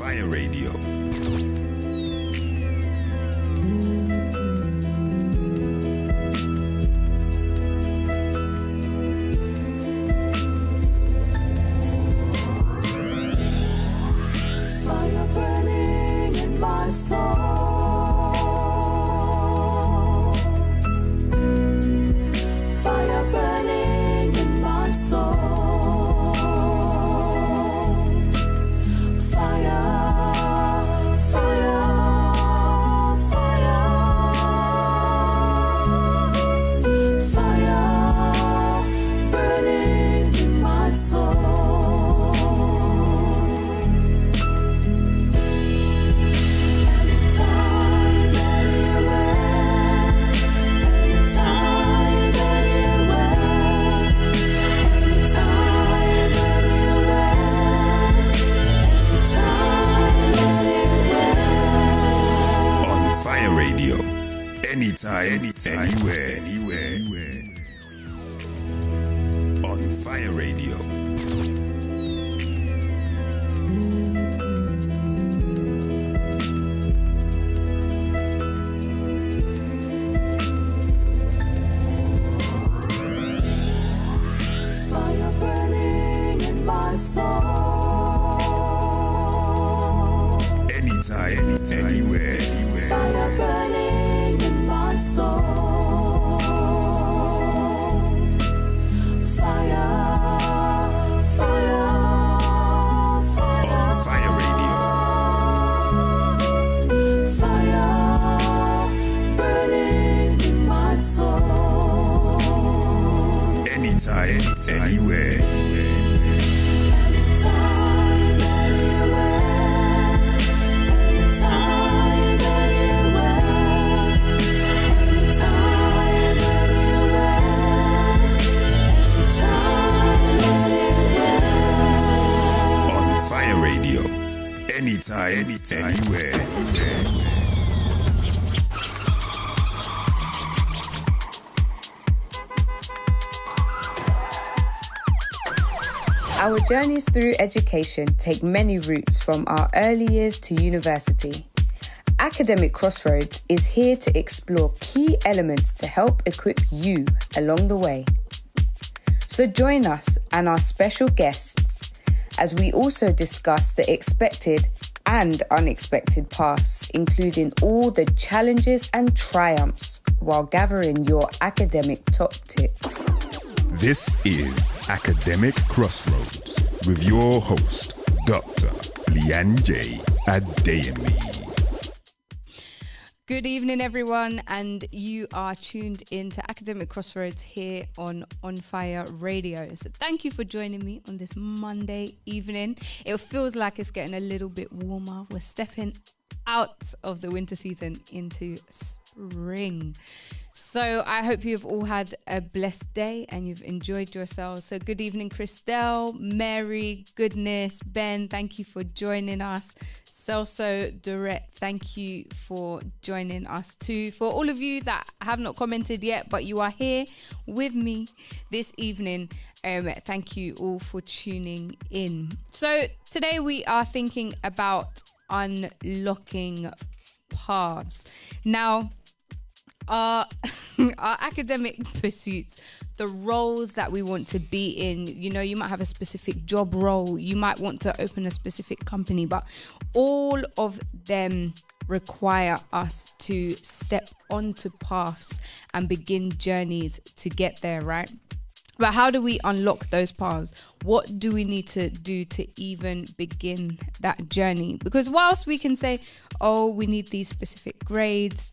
Fire Radio. Fire burning in my soul. Fire burning in my soul. Anytime, anywhere. On Fire Radio. Fire burning in my soul. Anytime, anywhere. Fire burning in my soul. Fire. On Fire Radio. Fire burning in my soul. Anytime, anywhere. Anytime, anywhere. Our journeys through education take many routes from our early years to university. Academic Crossroads is here to explore key elements to help equip you along the way. So join us and our special guests as we also discuss the expected and unexpected paths, including all the challenges and triumphs while gathering your academic top tips. This is Academic Crossroads with your host, Dr. Leanne J. Adeyemi. Good evening, everyone, and you are tuned in to Academic Crossroads here on Fire Radio. So thank you for joining me on this Monday evening. It feels like it's getting a little bit warmer. We're stepping out of the winter season into spring. So I hope you've all had a blessed day and you've enjoyed yourselves. So good evening, Christelle, Mary, Goodness, Ben, thank you for joining us. Celso, Dorette, thank you for joining us too. For all of you that have not commented yet, but you are here with me this evening, thank you all for tuning in. So today we are thinking about unlocking paths. Now, our academic pursuits, the roles that we want to be in, you know, you might have a specific job role, you might want to open a specific company, but all of them require us to step onto paths and begin journeys to get there, right? But how do we unlock those paths? What do we need to do to even begin that journey? Because whilst we can say, oh, we need these specific grades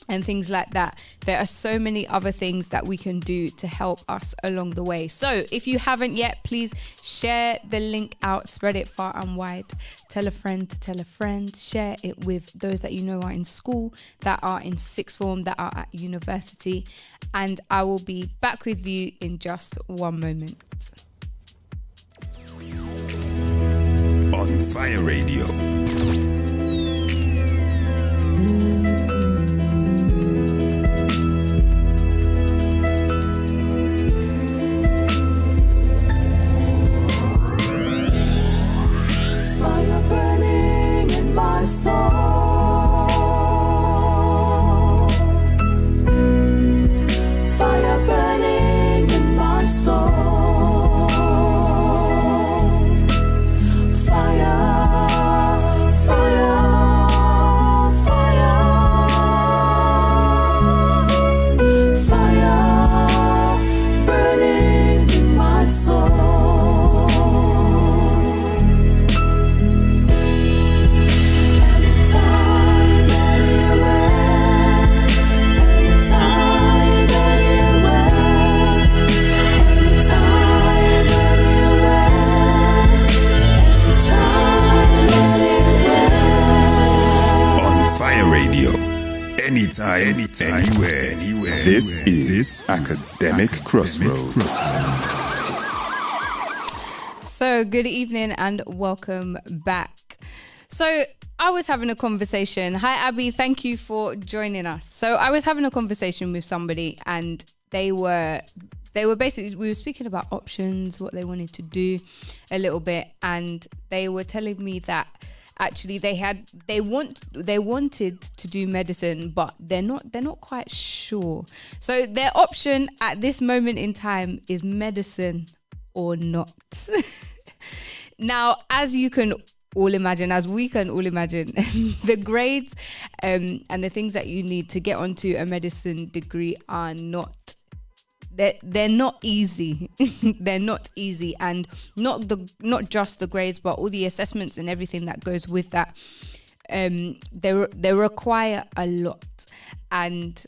and things like that, there are so many other things that we can do to help us along the way. So if you haven't yet, please share the link out, spread it far and wide. Tell a friend to tell a friend, share it with those that you know are in school, that are in sixth form, that are at university. And I will be back with you in just one moment. On Fire Radio. Fire burning my soul. Fire burning in my soul. Fire, fire, fire. Fire burning in my soul. Anytime, anywhere. Anytime, anywhere. Anytime, anywhere. Anytime, anywhere. On Fire Radio. Anytime, anywhere. This is Academic Crossroads. So, good evening and welcome back. So, I was having a conversation. Hi, Abby. Thank you for joining us. So, I was having a conversation with somebody, and they were basically, we were speaking about options, what they wanted to do a little bit, and they were telling me that actually they wanted to do medicine, but they're not quite sure. So their option at this moment in time is medicine or not. Now, as you can all imagine, as we can all imagine, the grades and the things that you need to get onto a medicine degree are not. They're not easy. They're not easy, and not just the grades, but all the assessments and everything that goes with that. They require a lot, and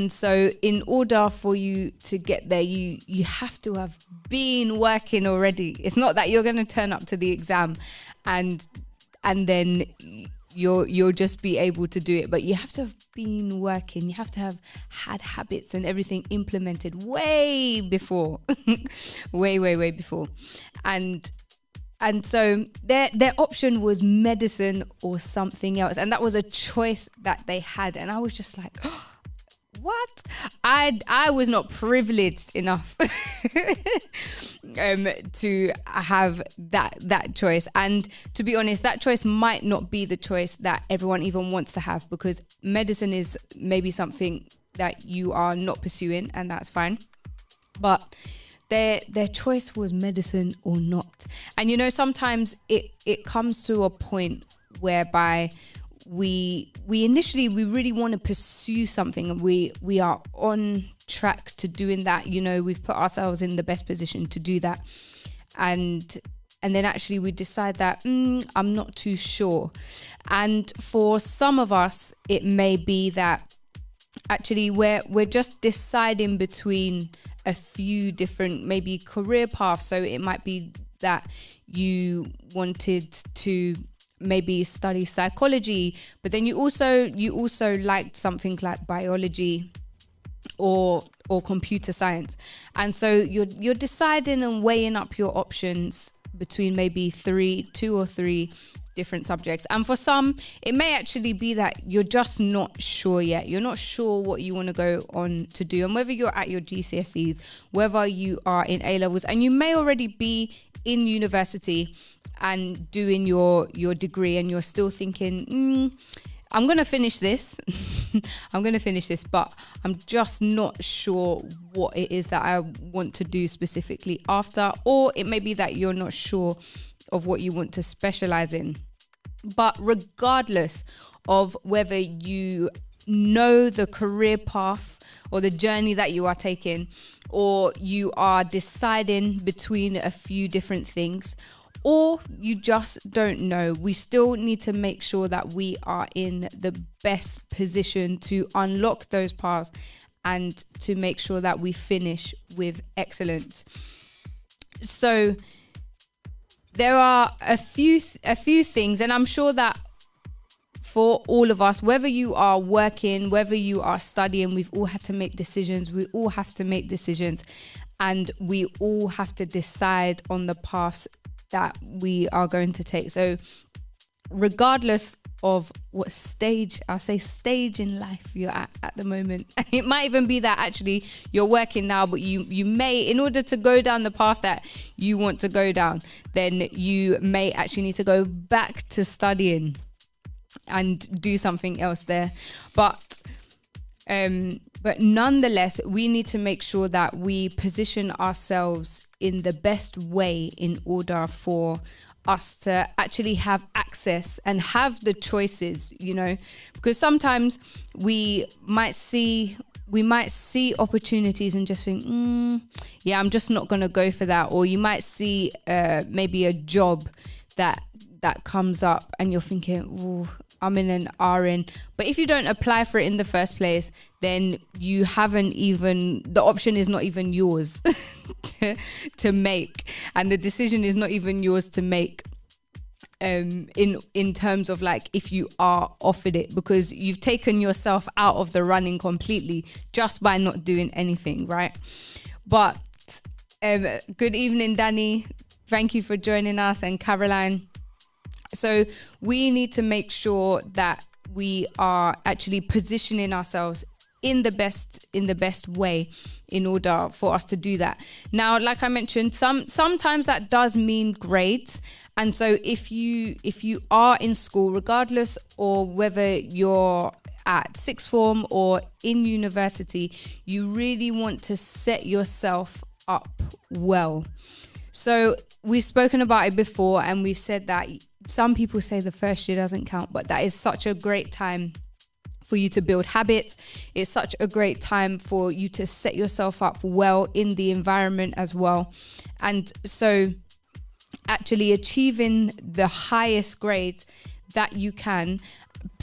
so in order for you to get there, you have to have been working already. It's not that you're going to turn up to the exam and then you'll just be able to do it, but you have to have been working. You have to have had habits and everything implemented way before. way before. And so their option was medicine or something else, and that was a choice that they had. And I was just like, oh, what? I was not privileged enough to have that choice. And to be honest, that choice might not be the choice that everyone even wants to have, because medicine is maybe something that you are not pursuing, and that's fine. But their choice was medicine or not. And you know, sometimes it comes to a point whereby we really want to pursue something, and we are on track to doing that. You know, we've put ourselves in the best position to do that, and then actually we decide that I'm not too sure. And for some of us, it may be that actually we're just deciding between a few different maybe career paths. So it might be that you wanted to maybe study psychology, but then you also liked something like biology or computer science, and so you're deciding and weighing up your options between maybe two or three different subjects. And for some, it may actually be that you're just not sure yet. You're not sure what you want to go on to do, and whether you're at your GCSEs, whether you are in A levels, and you may already be in university and doing your degree, and you're still thinking, I'm going to finish this. I'm going to finish this, but I'm just not sure what it is that I want to do specifically after. Or it may be that you're not sure of what you want to specialize in. But regardless of whether you know the career path or the journey that you are taking, or you are deciding between a few different things, or you just don't know, we still need to make sure that we are in the best position to unlock those paths and to make sure that we finish with excellence. So there are a few things, and I'm sure that for all of us, whether you are working, whether you are studying, we've all had to make decisions. We all have to make decisions, and we all have to decide on the paths that we are going to take. So regardless of what stage in life you're at the moment, it might even be that actually you're working now, but you may, in order to go down the path that you want to go down, then you may actually need to go back to studying. and do something else there. But nonetheless, we need to make sure that we position ourselves in the best way in order for us to actually have access and have the choices, you know, because sometimes we might see opportunities and just think, yeah, I'm just not going to go for that. Or you might see maybe a job that comes up and you're thinking, ooh, I'm in an RN. But if you don't apply for it in the first place, then you haven't even, the option is not even yours to make. And the decision is not even yours to make in terms of like if you are offered it, because you've taken yourself out of the running completely just by not doing anything, right? But good evening, Danny. Thank you for joining us, and Caroline. So we need to make sure that we are actually positioning ourselves in the best way in order for us to do that. Now, like I mentioned, sometimes that does mean grades. And so if you are in school, regardless or whether you're at sixth form or in university, you really want to set yourself up well. So we've spoken about it before, and we've said that some people say the first year doesn't count, but that is such a great time for you to build habits. It's such a great time for you to set yourself up well in the environment as well. And so actually achieving the highest grades that you can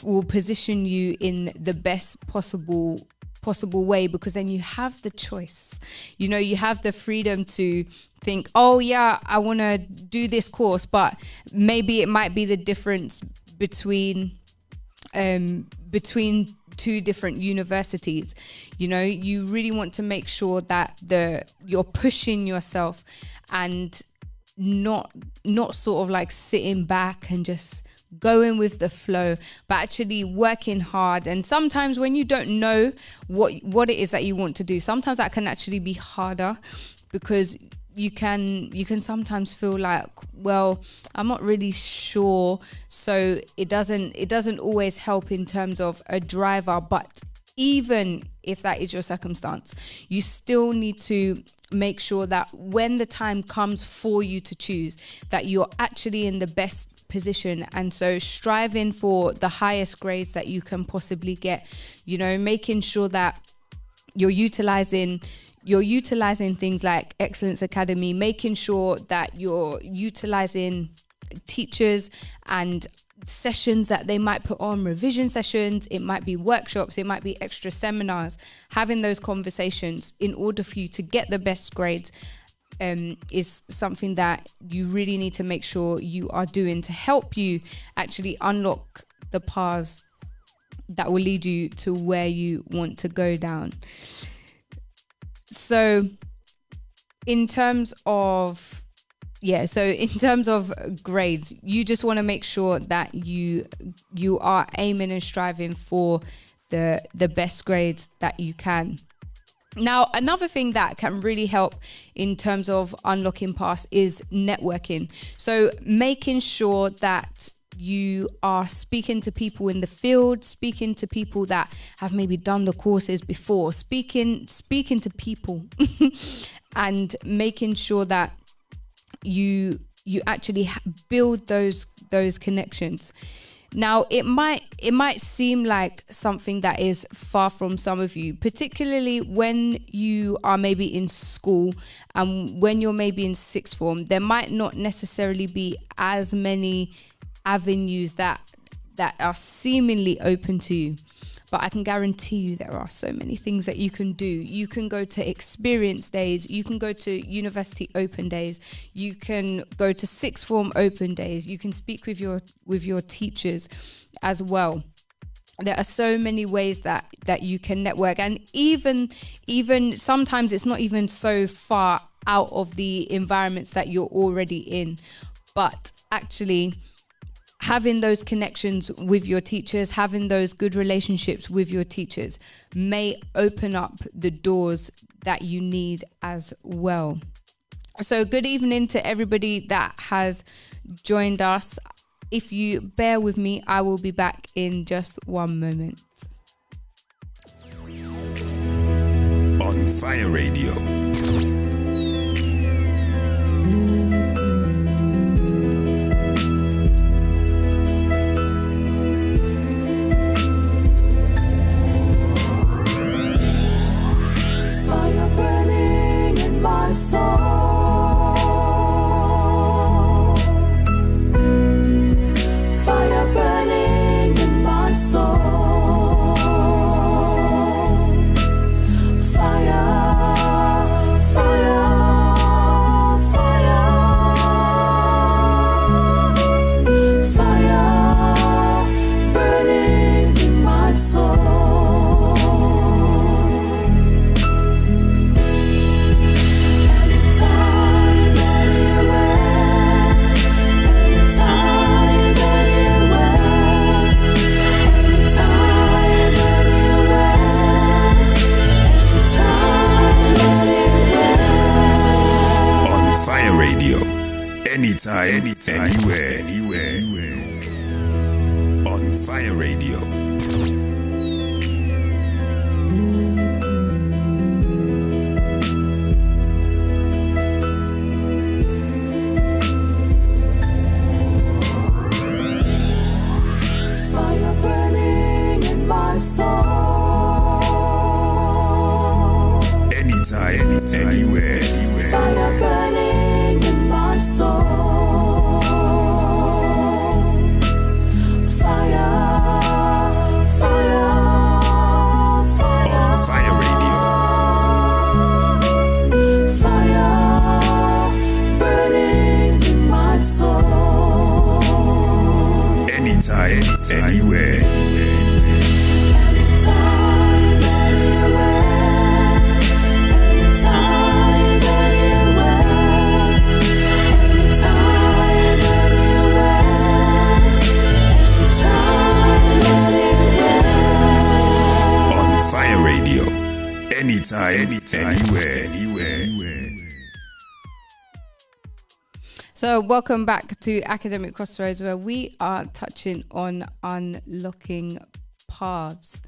will position you in the best possible way, because then you have the choice. You know, you have the freedom to think, oh yeah, I want to do this course, but maybe it might be the difference between two different universities. You know, you really want to make sure that you're pushing yourself and not sort of like sitting back and just going with the flow, but actually working hard. And sometimes when you don't know what it is that you want to do, sometimes that can actually be harder, because you can sometimes feel like, well, I'm not really sure. So it doesn't always help in terms of a driver. But even if that is your circumstance, you still need to make sure that when the time comes for you to choose, that you're actually in the best position. And so striving for the highest grades that you can possibly get, you know, making sure that you're utilizing things like Excellence Academy, making sure that you're utilizing teachers and sessions that they might put on, revision sessions, it might be workshops, it might be extra seminars, having those conversations in order for you to get the best grades is something that you really need to make sure you are doing to help you actually unlock the paths that will lead you to where you want to go down. So in terms of grades, you just want to make sure that you are aiming and striving for the best grades that you can. Now, another thing that can really help in terms of unlocking paths is networking. So making sure that you are speaking to people in the field, speaking to people that have maybe done the courses before, speaking to people and making sure that you actually build those connections. Now, it might seem like something that is far from some of you, particularly when you are maybe in school and when you're maybe in sixth form. There might not necessarily be as many avenues that are seemingly open to you. But I can guarantee you there are so many things that you can do. You can go to experience days. You can go to university open days. You can go to sixth form open days. You can speak with your teachers as well. There are so many ways that you can network. And even sometimes it's not even so far out of the environments that you're already in. But actually, having those connections with your teachers, having those good relationships with your teachers may open up the doors that you need as well. So good evening to everybody that has joined us. if you bear with me, I will be back in just one moment. On Fire Radio. Fire burning in my soul. Fire burning in my soul. Fire, fire, fire. Fire burning in my soul. Anytime, anywhere. Anytime, anywhere. Anytime, anywhere. Anytime, anywhere. On Fire Radio. Anytime, anywhere. On Fire Radio. Fire burning in my soul. Anytime, anywhere. Fire burning in my soul. Fire, fire, fire. On Fire Radio. Fire burning in my soul. Anytime, anywhere. Anytime, anywhere. Anytime, anywhere. Anytime, anywhere. Anytime, anywhere. On Fire Radio. Anytime, anywhere. So welcome back to Academic Crossroads, where we are touching on unlocking paths.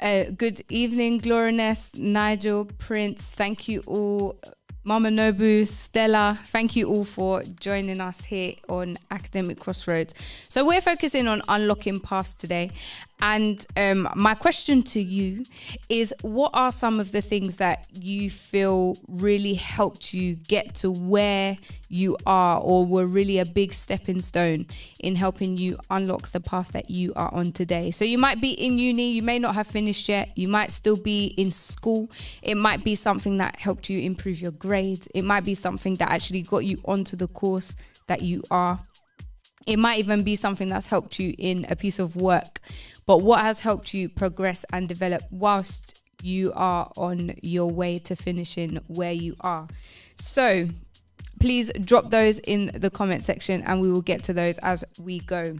Good evening, Gloriness, Nigel, Prince. Thank you all. Mama Nobu, Stella, thank you all for joining us here on Academic Crossroads. So we're focusing on unlocking paths today. And my question to you is, what are some of the things that you feel really helped you get to where you are, or were really a big stepping stone in helping you unlock the path that you are on today? So you might be in uni, you may not have finished yet, you might still be in school. It might be something that helped you improve your grades. It might be something that actually got you onto the course that you are. It might even be something that's helped you in a piece of work. But what has helped you progress and develop whilst you are on your way to finishing where you are? So please drop those in the comment section and we will get to those as we go.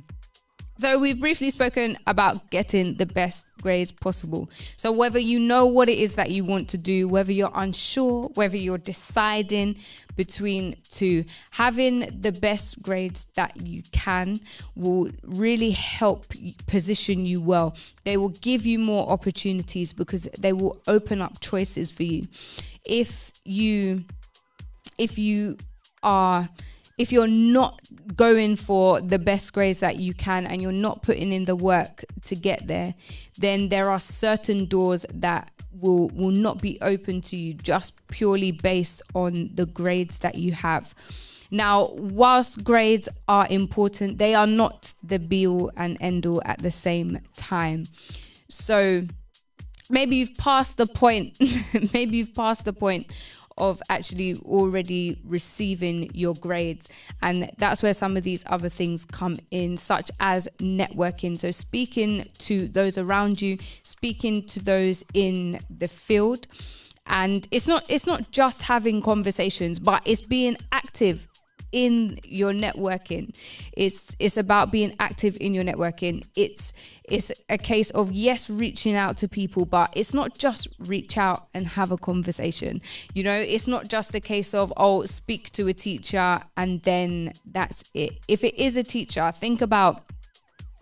So we've briefly spoken about getting the best grades possible. So whether you know what it is that you want to do, whether you're unsure, whether you're deciding between two, having the best grades that you can will really help position you well. They will give you more opportunities because they will open up choices for you. If you're not going for the best grades that you can and you're not putting in the work to get there, then there are certain doors that will not be open to you just purely based on the grades that you have. Now, whilst grades are important, they are not the be all and end all at the same time. So maybe you've passed the point, of actually already receiving your grades, and that's where some of these other things come in, such as networking. So speaking to those around you, speaking to those in the field, and it's not just having conversations, but it's being active in your networking. It's about being active in your networking. It's a case of, yes, reaching out to people, but it's not just reach out and have a conversation. You know, it's not just a case of, oh, speak to a teacher and then that's it. If it is a teacher, think about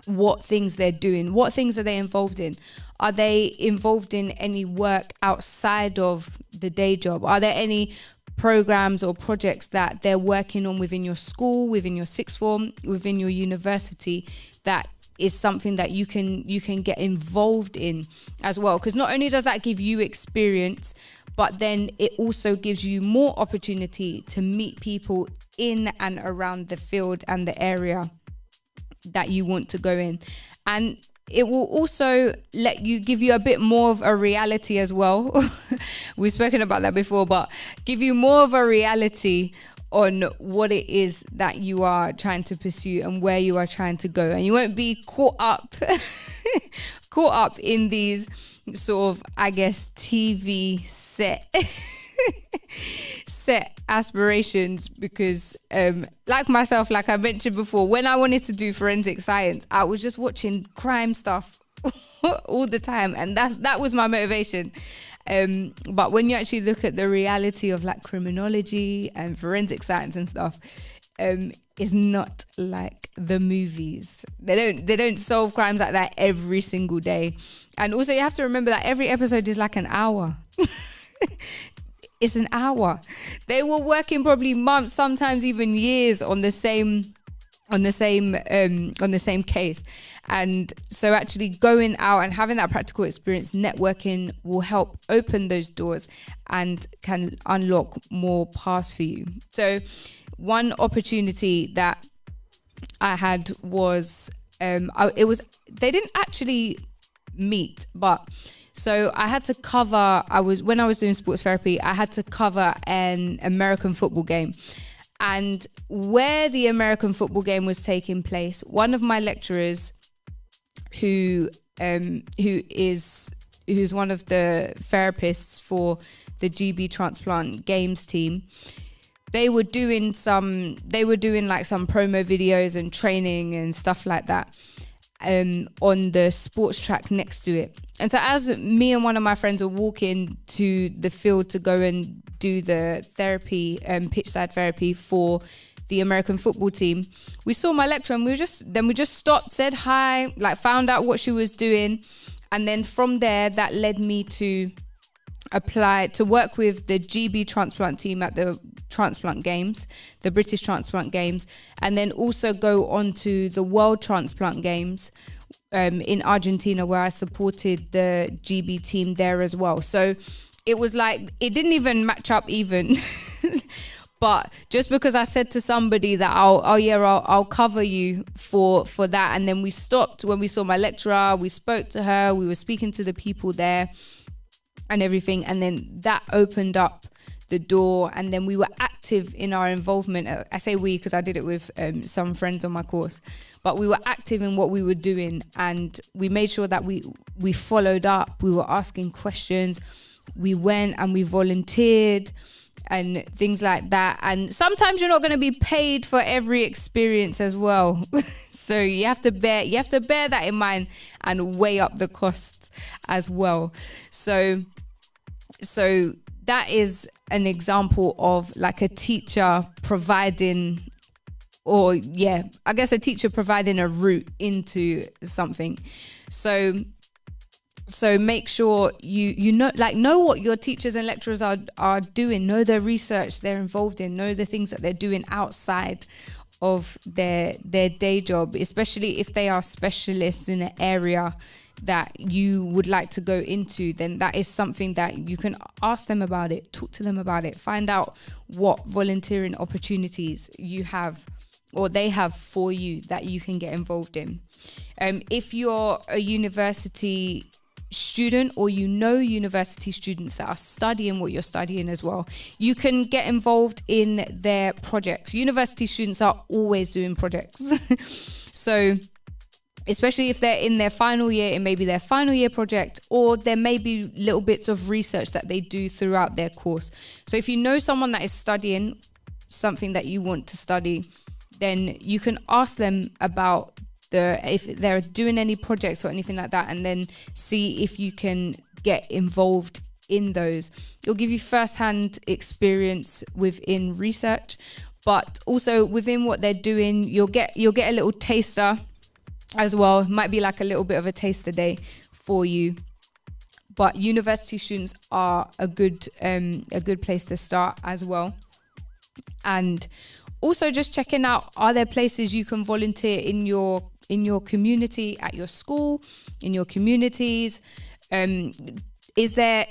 what things they're doing. What things are they involved in? Are they involved in any work outside of the day job? Are there any programs or projects that they're working on within your school, within your sixth form, within your university, that is something that you can get involved in as well? Because not only does that give you experience, but then it also gives you more opportunity to meet people in and around the field and the area that you want to go in. And it will also give you a bit more of a reality as well. We've spoken about that before, but give you more of a reality on what it is that you are trying to pursue and where you are trying to go. And you won't be caught up in these sort of, I guess, TV set aspirations, because like myself, like I mentioned before, when I wanted to do forensic science, I was just watching crime stuff all the time, and that was my motivation. But when you actually look at the reality of like criminology and forensic science and stuff, it's not like the movies. They don't solve crimes like that every single day. And also you have to remember that every episode is like an hour. It's an hour. They were working probably months, sometimes even years on the same case. And so actually going out and having that practical experience, networking, will help open those doors and can unlock more paths for you. So one opportunity that I had was they didn't actually meet, but so I had to cover, when I was doing sports therapy, I had to cover an American football game. And where the American football game was taking place, one of my lecturers, who's one of the therapists for the GB Transplant Games team, they were doing like some promo videos and training and stuff like that on the sports track next to it. And so as me and one of my friends were walking to the field to go and do the therapy, pitchside therapy for the American football team, we saw my lecturer and we just stopped, said hi, like found out what she was doing. And then from there, that led me to apply to work with the GB transplant team at the transplant games, the British transplant games, and then also go on to the World Transplant Games in Argentina, where I supported the GB team there as well. So it was like, it didn't even match up even. But just because I said to somebody that I'll cover you for that, and then we stopped when we saw my lecturer, we spoke to her, we were speaking to the people there and everything, and then that opened up the door, and then we were active in our involvement. I say we because I did it with some friends on my course, but we were active in what we were doing, and we made sure that we followed up. We were asking questions, we went and we volunteered and things like that. And sometimes you're not going to be paid for every experience as well. So you have to bear that in mind and weigh up the costs as well. So that is an example of like a teacher providing, a teacher providing a route into something. So make sure you know what your teachers and lecturers are doing, know the research they're involved in, know the things that they're doing outside of their day job, especially if they are specialists in an area that you would like to go into. Then that is something that you can ask them about it, talk to them about it, find out what volunteering opportunities you have or they have for you that you can get involved in. If you're a university student or university students that are studying what you're studying as well, you can get involved in their projects. University students are always doing projects. So especially if they're in their final year, it may be their final year project, or there may be little bits of research that they do throughout their course. So if you know someone that is studying, something that you want to study, then you can ask them about if they're doing any projects or anything like that, and then see if you can get involved in those. It'll give you first-hand experience within research, but also within what they're doing, you'll get a little taster as well. It might be like a little bit of a taster day for you. But university students are a good place to start as well. And also just checking out, are there places you can volunteer in your community, at your school, in your communities? Are there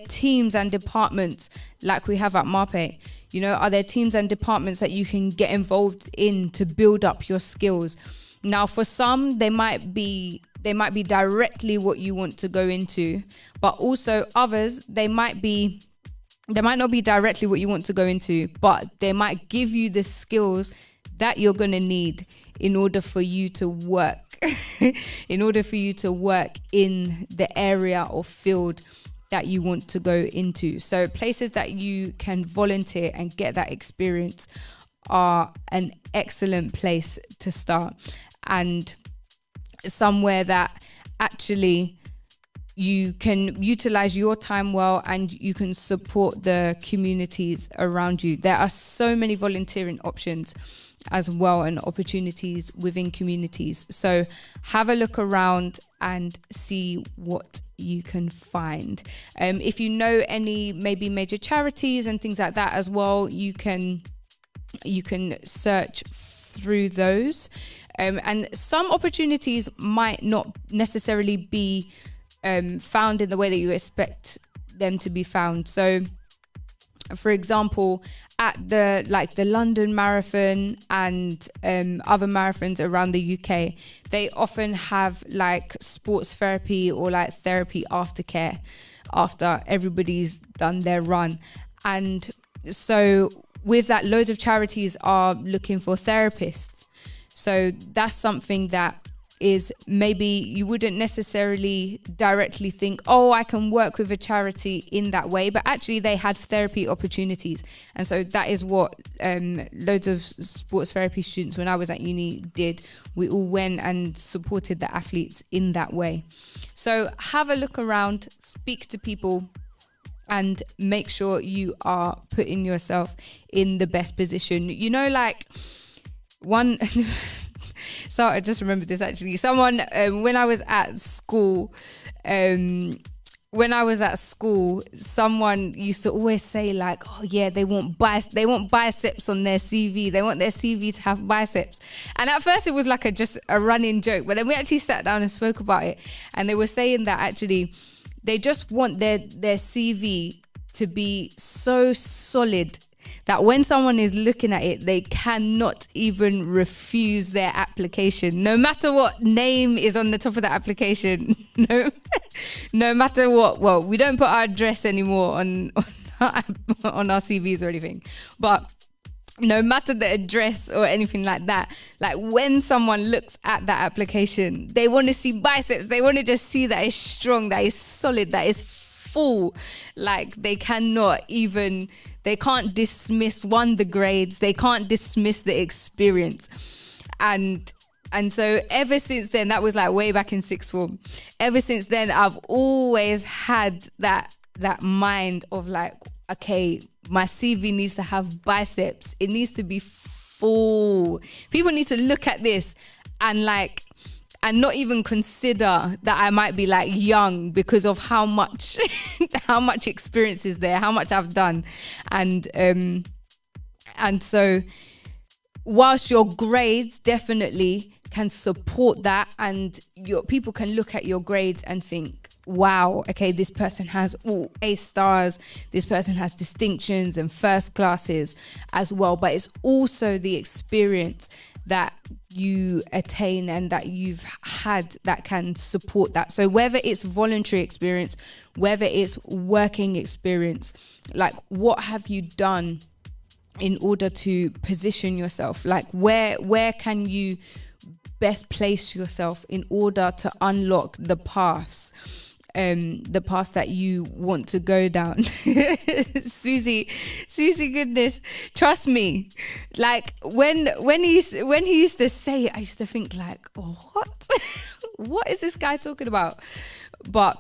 teams and departments like we have at Marpe? You know, are there teams and departments that you can get involved in to build up your skills? Now, for some, they might be directly what you want to go into, but also others, they might not be directly what you want to go into, but they might give you the skills that you're going to need in order for you to work, in the area or field that you want to go into. So places that you can volunteer and get that experience are an excellent place to start, and somewhere that actually you can utilize your time well and you can support the communities around you. There are so many volunteering options as well and opportunities within communities. So have a look around and see what you can find. If you know any maybe major charities and things like that as well, you can search through those. And some opportunities might not necessarily be found in the way that you expect them to be found. So, for example, at the London Marathon and other marathons around the UK, they often have like sports therapy or like therapy aftercare after everybody's done their run. And so with that, loads of charities are looking for therapists. So that's something that is maybe you wouldn't necessarily directly think, oh, I can work with a charity in that way, but actually they had therapy opportunities. And so that is what loads of sports therapy students when I was at uni did. We all went and supported the athletes in that way. So have a look around, speak to people, and make sure you are putting yourself in the best position. You know, like one... So I just remembered this actually. Someone, when I was at school, someone used to always say like, oh yeah, they want biceps on their CV. They want their CV to have biceps. And at first it was like just a running joke, but then we actually sat down and spoke about it. And they were saying that actually they just want their CV to be so solid that when someone is looking at it, they cannot even refuse their application, no matter what name is on the top of the application. No matter what. Well, we don't put our address anymore on our CVs or anything, but no matter the address or anything like that, like when someone looks at that application, they want to see biceps. They want to just see that it's strong, that is solid, that is full. Like they can't dismiss the grades, they can't dismiss the experience. And so ever since then, that was like way back in sixth form, ever since then I've always had that mind of like, okay, my CV needs to have biceps, it needs to be full. People need to look at this and not even consider that I might be like young because of how much experience is there, how much I've done. And so whilst your grades definitely can support that, and your people can look at your grades and think, wow, okay, this person has A stars, this person has distinctions and first classes as well, but it's also the experience that you attain and that you've had that can support that. So whether it's voluntary experience, whether it's working experience, like what have you done in order to position yourself? Like where can you best place yourself in order to unlock the paths the path that you want to go down. Susie, goodness, trust me. Like when he used to say it, I used to think like, what? What is this guy talking about? But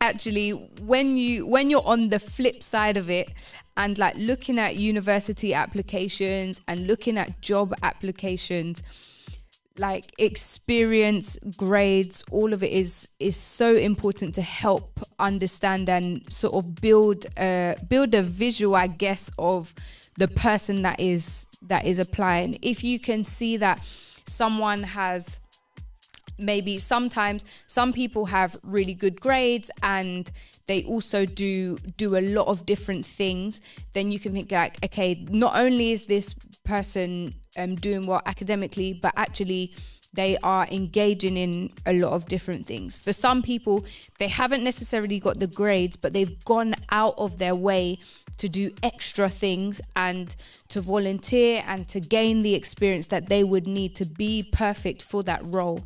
actually, when you're on the flip side of it, and like looking at university applications and looking at job applications, like experience, grades, all of it is so important to help understand and sort of build a visual, I guess, of the person that is applying. If you can see that someone has, maybe sometimes some people have really good grades and they also do a lot of different things, then you can think like, okay, not only is this person doing well academically, but actually they are engaging in a lot of different things. For some people, they haven't necessarily got the grades, but they've gone out of their way to do extra things and to volunteer and to gain the experience that they would need to be perfect for that role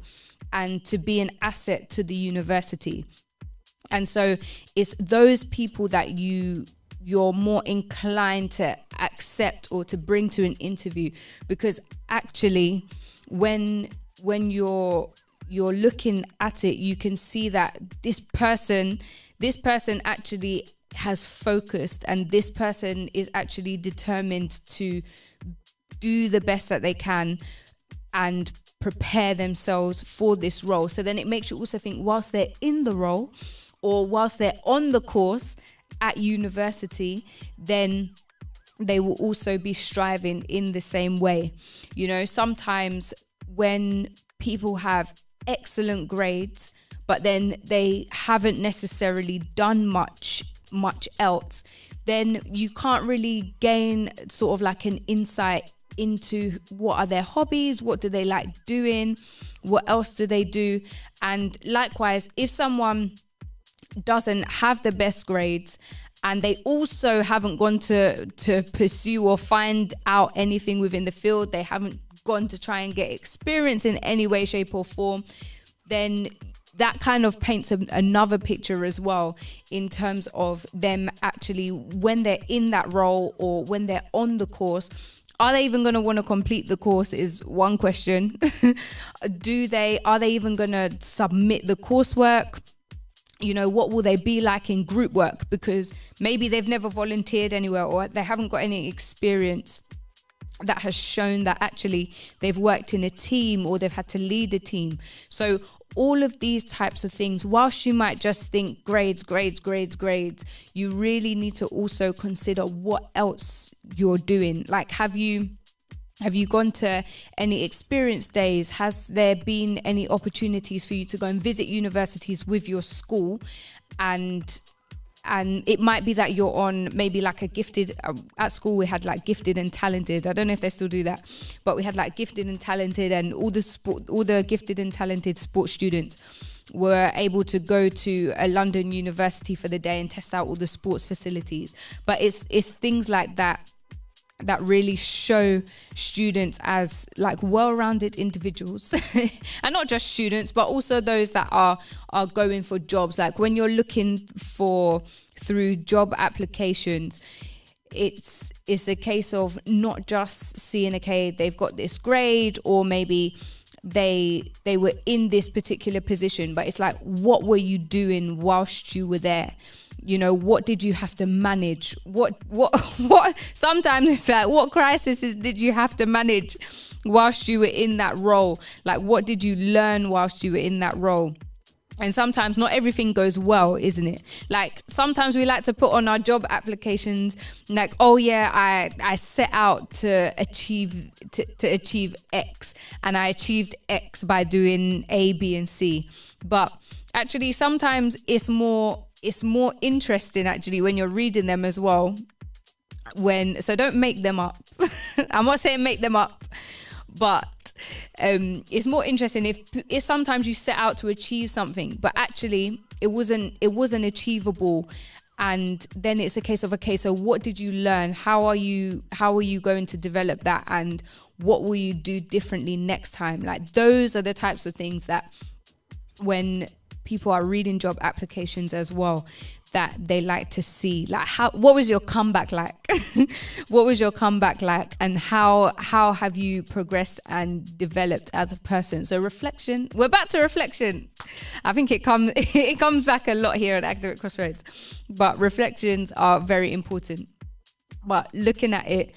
and to be an asset to the university. And so it's those people that you're more inclined to accept or to bring to an interview, because actually when you're looking at it, you can see that this person actually has focused, and this person is actually determined to do the best that they can and prepare themselves for this role. So then it makes you also think, whilst they're in the role or whilst they're on the course at university, then they will also be striving in the same way. You know, sometimes when people have excellent grades, but then they haven't necessarily done much else, then you can't really gain sort of like an insight into what are their hobbies, what do they like doing, what else do they do. And likewise, if someone doesn't have the best grades and they also haven't gone to pursue or find out anything within the field, they haven't gone to try and get experience in any way, shape or form, then that kind of paints another picture as well in terms of them actually, when they're in that role or when they're on the course, are they even going to want to complete the course is one question. Are they even going to submit the coursework? You know, what will they be like in group work? Because maybe they've never volunteered anywhere or they haven't got any experience that has shown that actually they've worked in a team or they've had to lead a team. So all of these types of things, whilst you might just think grades, you really need to also consider what else you're doing. Like, have you gone to any experience days? Has there been any opportunities for you to go and visit universities with your school? And it might be that you're on maybe like a gifted, at school we had like gifted and talented. I don't know if they still do that, but we had like gifted and talented, and all the gifted and talented sports students were able to go to a London university for the day and test out all the sports facilities. But it's things like that really show students as like well-rounded individuals and not just students, but also those that are going for jobs. Like when you're looking through job applications, it's a case of not just seeing, okay, they've got this grade, or maybe they were in this particular position, but it's like, what were you doing whilst you were there? You know, what did you have to manage? What sometimes it's like, what crises did you have to manage whilst you were in that role? Like, what did you learn whilst you were in that role? And sometimes not everything goes well, isn't it? Like sometimes we like to put on our job applications like, oh yeah, I set out to achieve X, and I achieved X by doing A, B, and C. But actually sometimes it's more interesting actually when you're reading them as well. So don't make them up. I'm not saying make them up, but it's more interesting if sometimes you set out to achieve something, but actually it wasn't achievable, and then it's a case of, okay, so what did you learn? How are you going to develop that, and what will you do differently next time? Like those are the types of things that when people are reading job applications as well, that they like to see, like, what was your comeback like? What was your comeback like, and how have you progressed and developed as a person? So reflection, we're back to reflection. I think it comes back a lot here at Academic Crossroads, but reflections are very important. But looking at it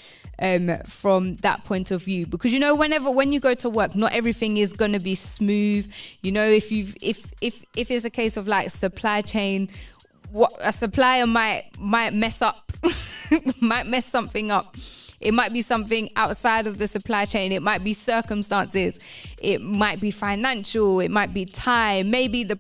from that point of view, because when you go to work, not everything is going to be smooth. If it's a case of like supply chain, what a supplier might mess up, might mess something up. It might be something outside of the supply chain. It might be circumstances. It might be financial. It might be time. Maybe the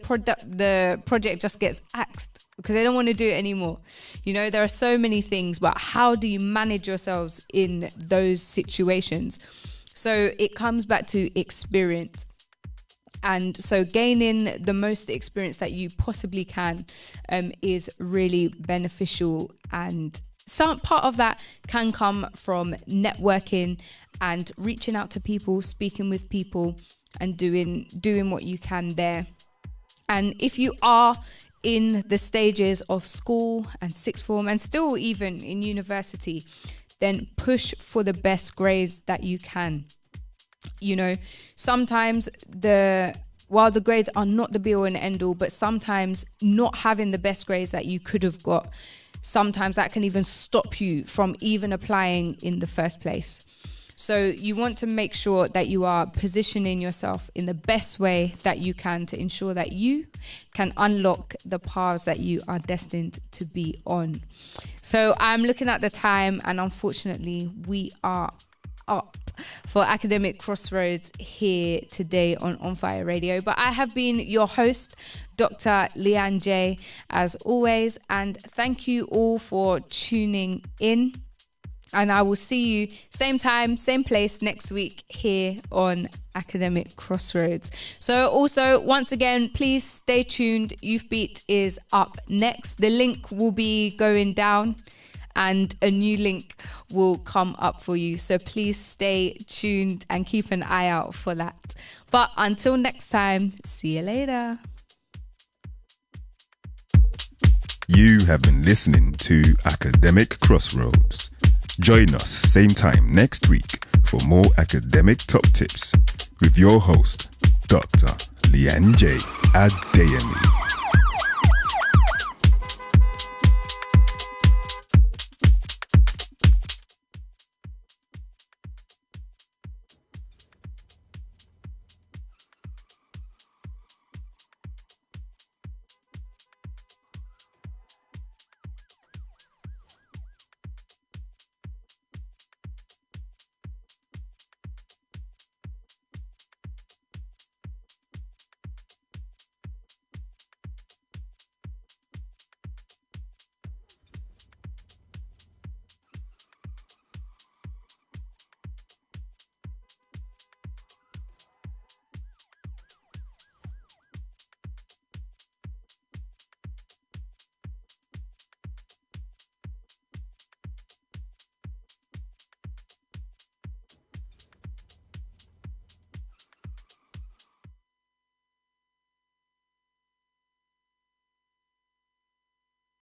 project just gets axed because they don't want to do it anymore. There are so many things, but how do you manage yourselves in those situations? So it comes back to experience. And so gaining the most experience that you possibly can is really beneficial. And some part of that can come from networking and reaching out to people, speaking with people, and doing what you can there. And if you are in the stages of school and sixth form and still even in university, then push for the best grades that you can. Sometimes while the grades are not the be all and end all, but sometimes not having the best grades that you could have got, sometimes that can even stop you from even applying in the first place. So you want to make sure that you are positioning yourself in the best way that you can to ensure that you can unlock the paths that you are destined to be on. So I'm looking at the time, and unfortunately we are up for Academic Crossroads here today on Fire Radio. But I have been your host, Dr. Leanne J, as always, and thank you all for tuning in. And I will see you same time, same place next week here on Academic Crossroads. So also, once again, please stay tuned. Youth Beat is up next. The link will be going down and a new link will come up for you. So please stay tuned and keep an eye out for that. But until next time, see you later. You have been listening to Academic Crossroads. Join us same time next week for more academic top tips with your host, Dr. Leanne J. Adeyemi.